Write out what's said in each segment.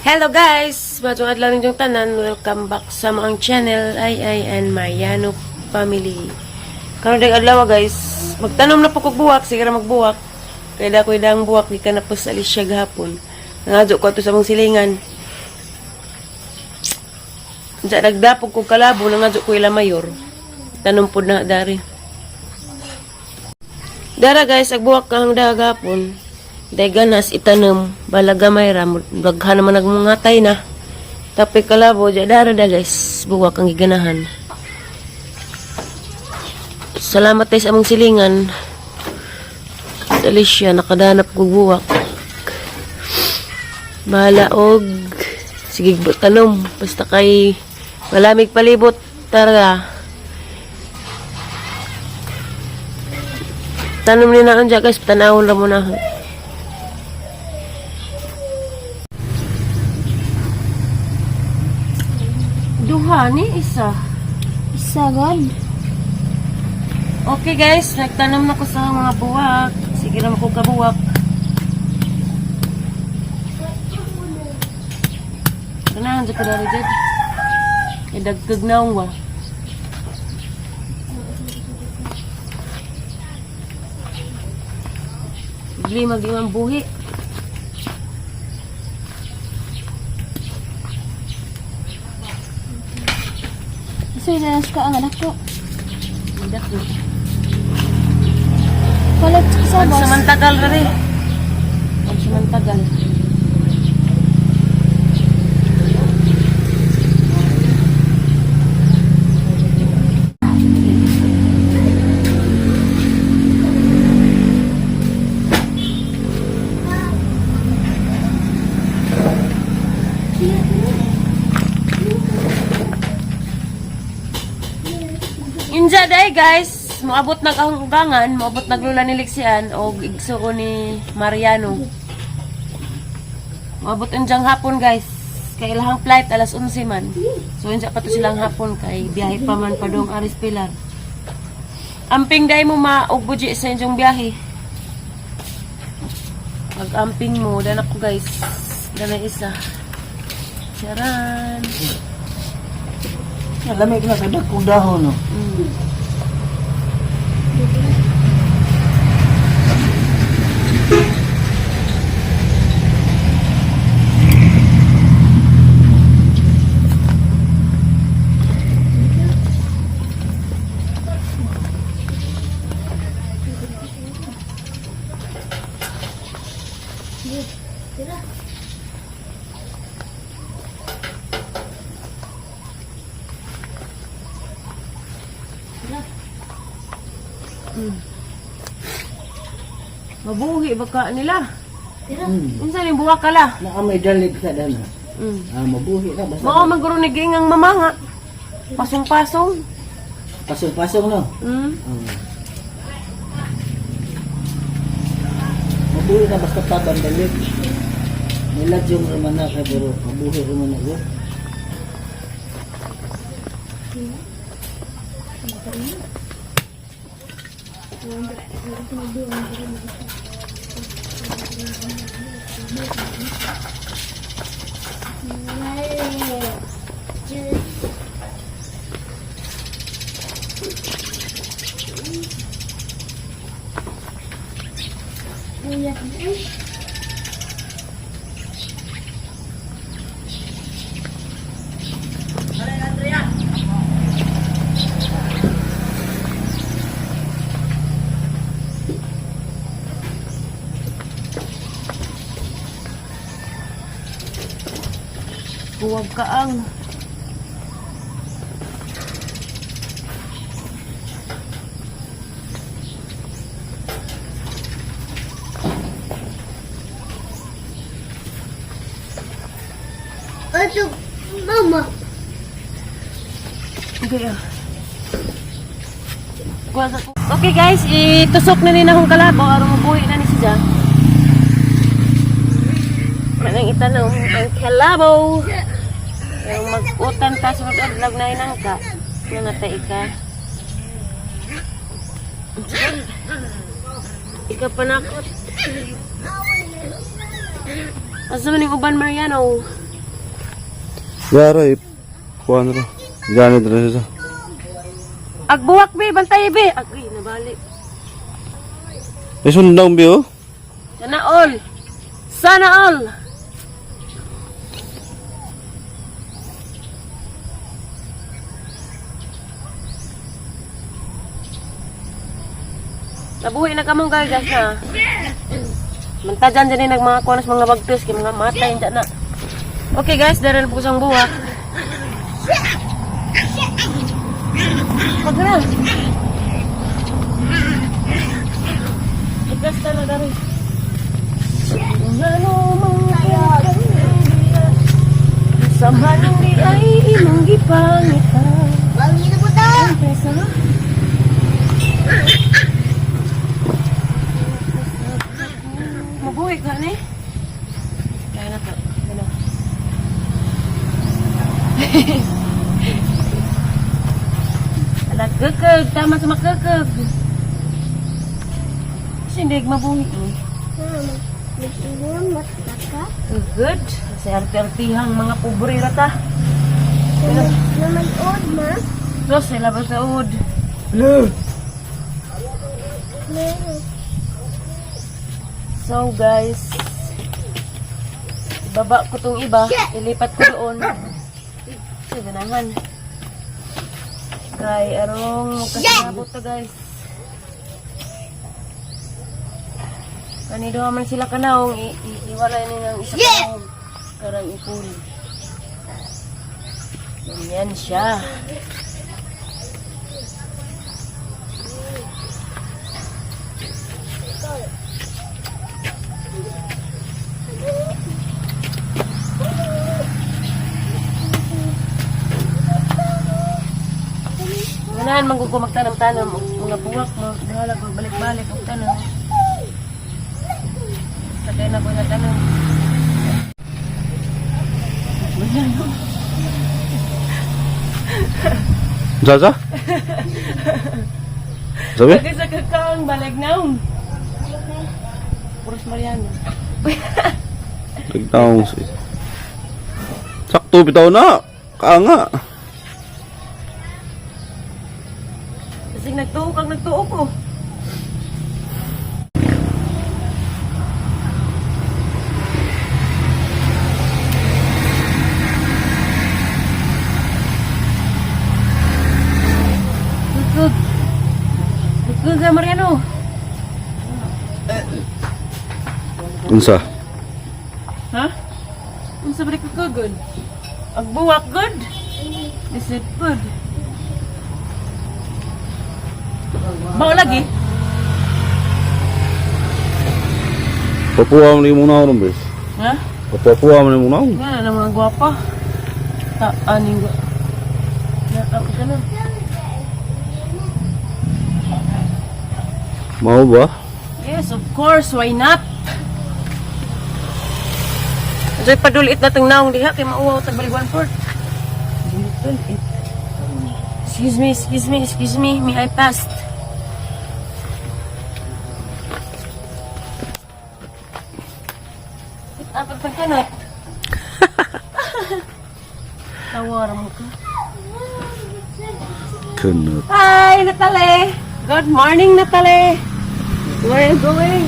Hello guys! Matungad lang yung tanan. Welcome back sa mga channel Ay and Mariano Family. Karon dag adlaw guys, magtanom na po kog buwak, sige ra magbuwak. Kaya ko idang buwak di ka na po sa Alicia gahapon. Nangadyo ko to sa mong silingan. Diya nagdapog kog kalabo, nangadyo ko ila mayor. Tanom po na dari. Dara guys, agbuwak ka hang gahapon. Daganas itanam balagamay ra bagha naman nagmungatay na tapi kalabo ja dara da guys buwak ang giganahan. Salamat tayo sa among silingan Alicia nakadanap ko buwak bahala og sige tanom basta kay malamig palibot tara tanom ni na anja guys tanawon ra mo na. Duha ni isa. Isa god. Okay guys, nagtanom na ko sa mga buwak. Sige na ko kabuwak. Kanahan sa kadari dyan. Idagkag naong ba? Bili mag-imang buhi. Sinanas ka ang anak ko. Madak na. Palit sa boss. Pagsamantagal na rin. Pagsamantagal. Inja day guys, moabot nag-ahungangan, moabot naglula ni Lixian o igsuo ni Mariano. Moabot unjang hapon guys. Kay ilahang flight alas 11 man. So unja pa to silang hapon kay biyahe pa man padong Aris Pilar. Amping day mo maugbuji sa inyong biyahe. Pag-amping mo, dana ko guys. Dana isa. Charan. Lamig na kada kong dahon, no? Mabuhi baka nila. Unsa ni buwak kala? Naka may dalig sa dana. Mabuhi na basta. Mao maguro ni gingang mamanga. Pasong-pasong. Pasong-pasong, no? Mabuhi na basta tabang dalig. Nilag yung ramana ka pero mabuhi ramana ko. Huwag kaang. Ato, mama. Okay guys, itusok na nila akong kalabo aron mabuhi na ni siya. Manang itanong ang kalabo. Yung mag-utan ta sa mag-adlag na inangka. Nangatay ka. Ika panakot. Asa man yung uban Mariano? Yara kuha na rin. Ganit rin siya. Agbuwak, be. Bantay, be. Agay, nabalik. May sundang biyo. Sana all. Sana all. Nabuhi na kamong guys na. Mantajan dyan nag mga kuanas mga bagtos kay mga matay dyan na. Okay guys, dara na po isang buwak. Pag na. Igasta na dari. Ano mga sa manong di ay imong gipangita. Wangi na po ta. Pesa na. Mabuhi ka ni. Kaya na to. Ano? Alat kekeg, tama sa makekeg. Kasi hindi mabuhi eh. Nagsimulat ka? Good. Kasi arti-artihang mga pobre rata. Naman odd, ma. Plus, sila ba sa ud? So guys, ibaba ko tong iba, ilipat ko doon. Ay, ganahan. Kay arong magkasabot to guys. Kanido man sila kanaong, iwalay ni ng isa kanaong. Karang ipul. Ganyan siya. Ganahan man ko magtanam-tanam mga buwak mo, bahala ko balik-balik og tanam. Sagay na ko na tanam. Zaza? Sabi? Lagi sa kakang balag naon. Puros Mariano. Nagtaong siya. Sakto bitaw na. Kaanga. Kasi nagtuo kang nagtuo ko. Good. Good ka, Mariano. Unsa? Ha? Ang sabi ko good. Agbuwak good. Is it good? Bawa lagi? Papuwa mo na yung muna ako bes. Ha? Papuwa mo na yung muna ako. Nga na mga gwapa. Aning gwa. Na, ako ka na. Mau ba? Yes, of course. Why not? Diyan padulit na itong naong diha. Kaya mauwaw sa Baligwan Port. Excuse me. May I passed? Apat pang kanot. Tawar mo ka. Kunot. Hi, Natalie! Good morning, Natalie! Where are you going?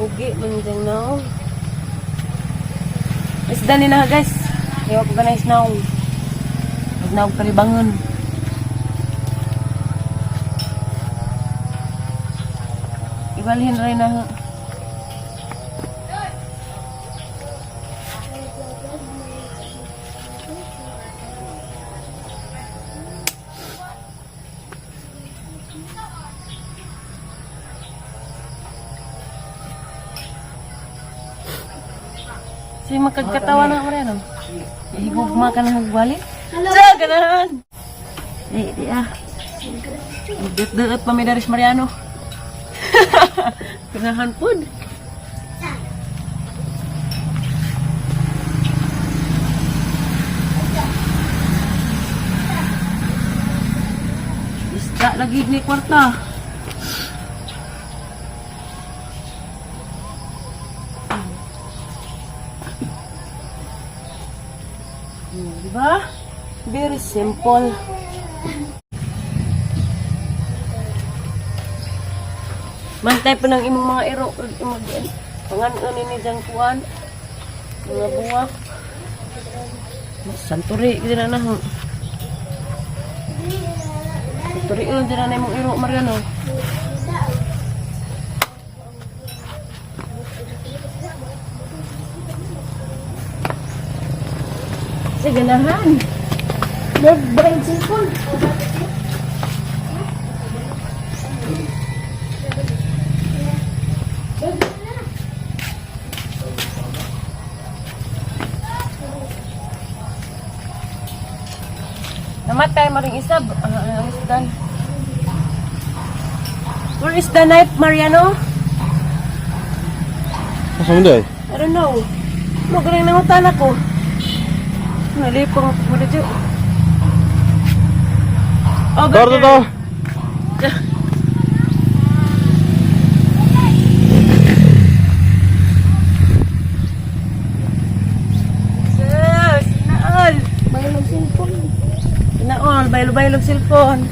Ugi, manjang na. Isda ni na, guys. Iwa ko ganay isnaw. Isnaw kalibangon. Ibalhin rin na. Si makagkatawa na ako rin. Ihigugma ka na hagbalik. Diyan, ganahan. Di ah. Dut-dut pa may Daris Mariano. Ganahan po. Isda lagi ni kwarta. Diba? Very simple. Mantay pa ng imong mga iro. Panganon ni diyang kuwan. Mga buwak. Santuri, hindi na ho. Santuri, hindi na imong iro, Mariano. Sige nahan. Nag-brain cellphone. Namatay maring isab. Ang isdan. Where is the knife, Mariano? Asa mo day? I don't know. Magaling nangutan ako. Nalipong ako dito. Oh, Torto to. Sus, naol. Bayang cellphone. Naol, baylo-baylog cellphone.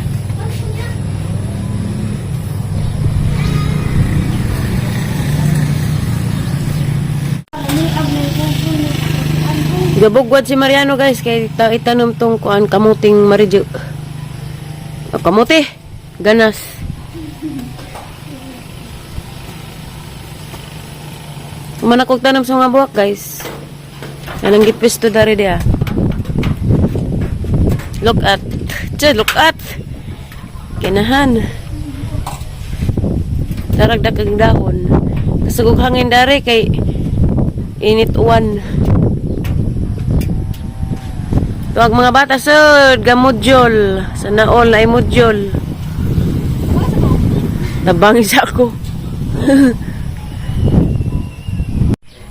Gabugwad si Mariano guys kay itanom tong kuan kamuting maridyo. O kamuti, ganas. Kumana kog tanom sa mga buwak guys. Anong gipisto dari dia. Look at. Look at. Kinahan. Daragdag ang dahon. Kasugog hangin dari kay init uwan. Tuwag mga bata sud, gamudyol. Sana all ay mudyol. Nabangis ako.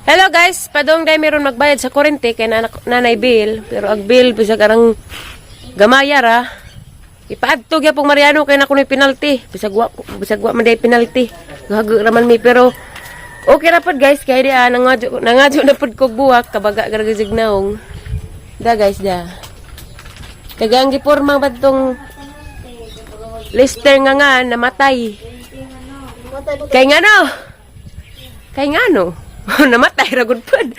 Hello guys, padong day meron magbayad sa kurente kay nanay bill, pero ag bill bisag arang gamaya ra. Ipaadto gyud pong Mariano kay na kunoy penalty. Bisag wa man day penalty. Gago raman mi pero okay ra pod guys kay di nangadyo na pod kog buwak kabaga garagig naong. Da guys da. Kagang giporma ba tong Lister nga namatay. Kay ngano? Kay ngano? Namatay ra gud pod.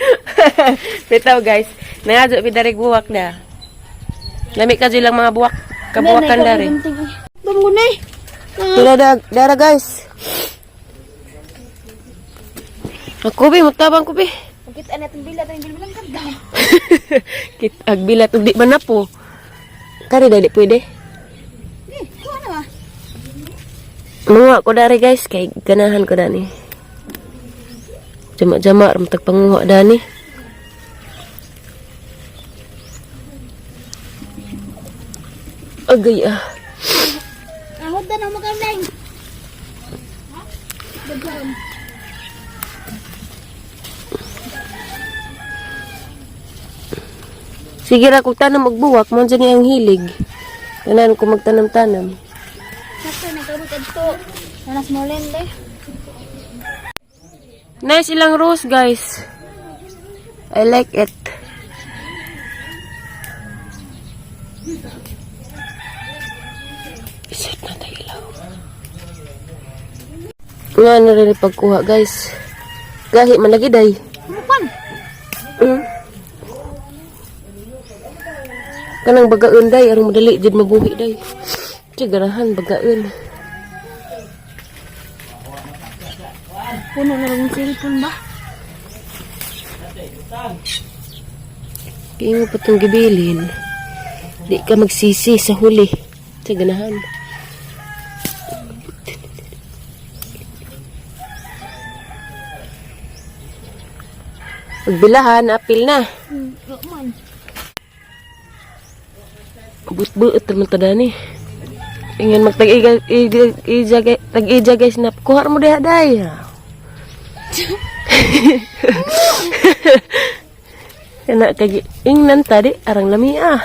Bitaw guys, nangadyo bidarig buwak da. Lami ka lang mga buwak, kabuwakan dari. Bangunay. Dara guys. Ako bi mutabang ko bi. Kita natin bilat ang bilang kada. Kit agbilat ug di man na po. Kari dali pwede. Kuha na ba? Munga ko dari guys kay ganahan ko dani. Jama-jama ram tagpanguha dani. Agay ah. Ahod na ng magaling. Daghan. Sige ra kog tanam og buwak mo ni ang hilig. Ganan ko magtanam-tanam. Sakto nagabot adto. Nanas mo lende. Nice ilang rose guys. I like it. Isit na tayo ilaw. Nga na rin pagkuha guys. Gahi man lagi day. Mupan. Kanang bagaun day, arang madali jud mabuhi day. Sigarahan bagaun. Puno na lang cellphone ba? Kaya mo pa itong gibilin. Di ka magsisi sa huli. Siganahan. Pagbilahan, apil na. Man. Buot-buot naman tada ni. Ingin mag-tag-ija guys na kuha mo diha day. Kana kay ingnan tadi arang lamia.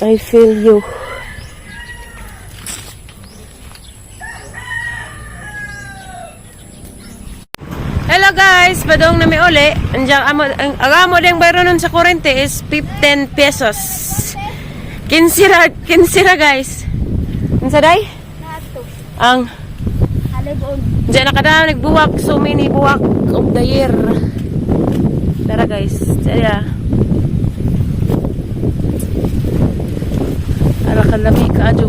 I feel you. Hello guys. uli, ang amo ding bayro nun sa kurente is 15 pesos. 15 ra guys. Unsa day? Nato. Ang Halibon. diyan nakadaan nagbuwak, so many buwak of the year. Tara guys, saya. Ara ka lami ka adyo.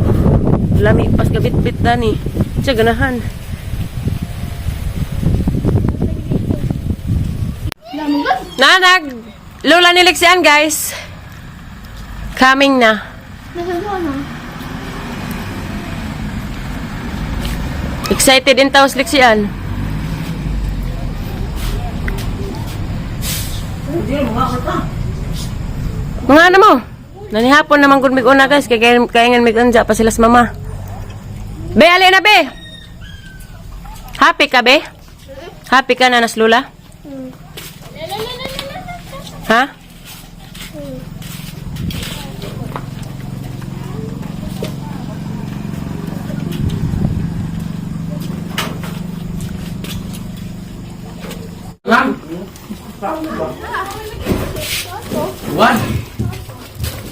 Lami pas gabit-bit dani. Siya ganahan. Nanag, Lola ni Lexian guys. Coming na. Excited in taos Lexian. Mga ano mo? Nanihapon naman kung mig-una guys. Kaya nga mig-anja pa sila sa mama. Be, alin na be? Happy ka be? Happy ka na nas Lola? Ha?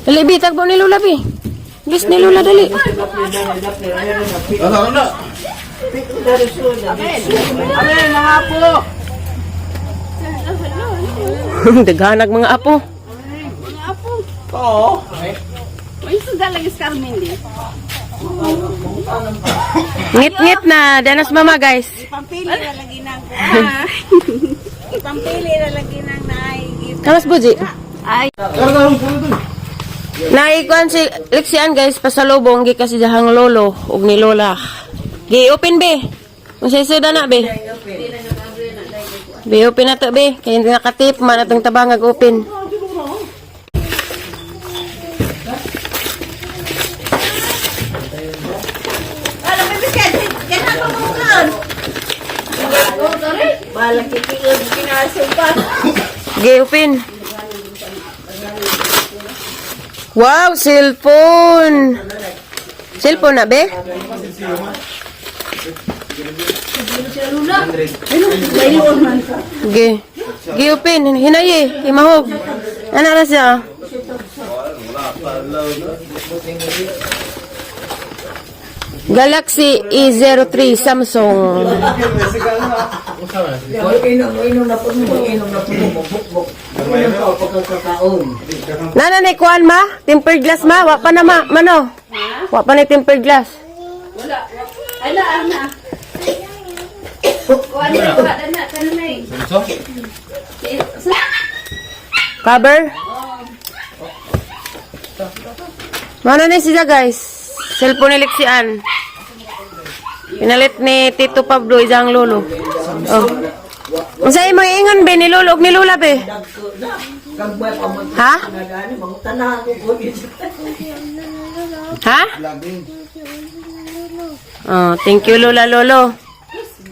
Dali, bi, tagbo ni Lola, bi. Bis ni Lola, dali. Ano na? Amen, mga apo! Daghanag mga apo. Oo. Ngit-ngit na. Danas mama, guys. Pampili na lagi ng Pampili na lagi ng naigit. Kamas, Buji? Karang pulo dun. Naikuan si Lexian, guys, pasalubong. Gi kasi dahang lolo. Ug ni Lola. Gi, open, be. Kung sa'yo na, be. Be, open na to, be. Kaya hindi nakatip man atong tabangag open. Alam mo, Bisan, ganun pa mo nun. Balang kitigod, kinasupan. Gi, open. Wow, cellphone. Cellphone na, be? Gi. Gi, open. Hinayi. Himahog. Ano na siya? Galaxy E03 Samsung. Inom na po mo, buk-buk. Inom ka o pagkakataon. Nana ni kuan ma? Tempered glass ma? Wa pa na ma? Mano? Wa pa ni tempered glass. Ala, ana. Kuha na, tanong na eh. Cover? Mano ni siya guys? Cellphone ni Lexian. Pinalit ni Tito Pablo isang lolo. Oh. Unsa imong ingon be ni lolo ug ni lola be? Kagbay pa man. Ha? Nagani, mga tanahan ko po. Ha? Oh, thank you lola lolo.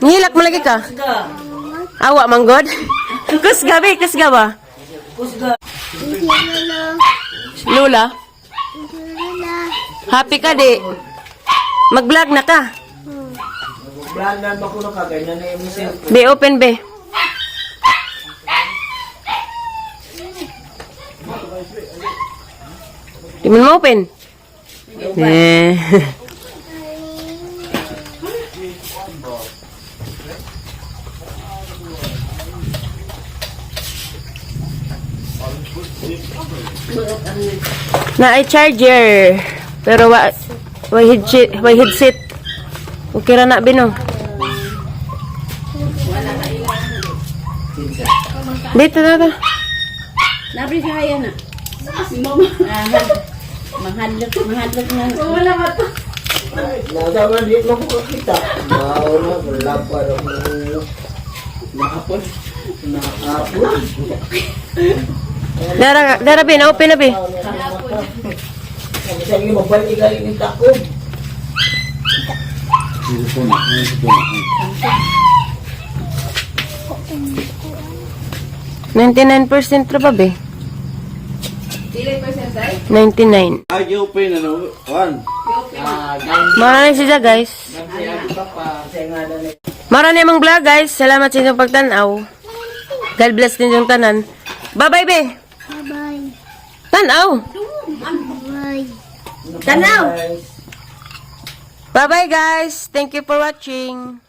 Ngilak mo lagi ka? Awa man god. Kusga be, kusga ba? Kusga. Lola. Happy ka di? Mag-vlog na ka? Blanan ba ko na kagay na yung museo. Be, open be. Di mo na open? Eh. Na ay charger. Pero way headset. Okay ra na bino. Dito na ta. Nabri sa kaya na. Mahadlok na. Wala ka to. Nadaman di mo ko kita. Mauna, wala pa rin. Nakapon. Dara be, na open na be. Kami sa inyo, magbalik galing ng takod. 99% ra ba be? Dili percent ay? 99. Ay, open ano? One. Marami siya guys. Pa, sa nga na Marami namang vlog guys. Salamat sa inyong pagtanaw. God bless din yung tanan. Bye-bye, be. Bye-bye. Tanaw. Bye. Tanaw. Bye-bye, guys. Thank you for watching.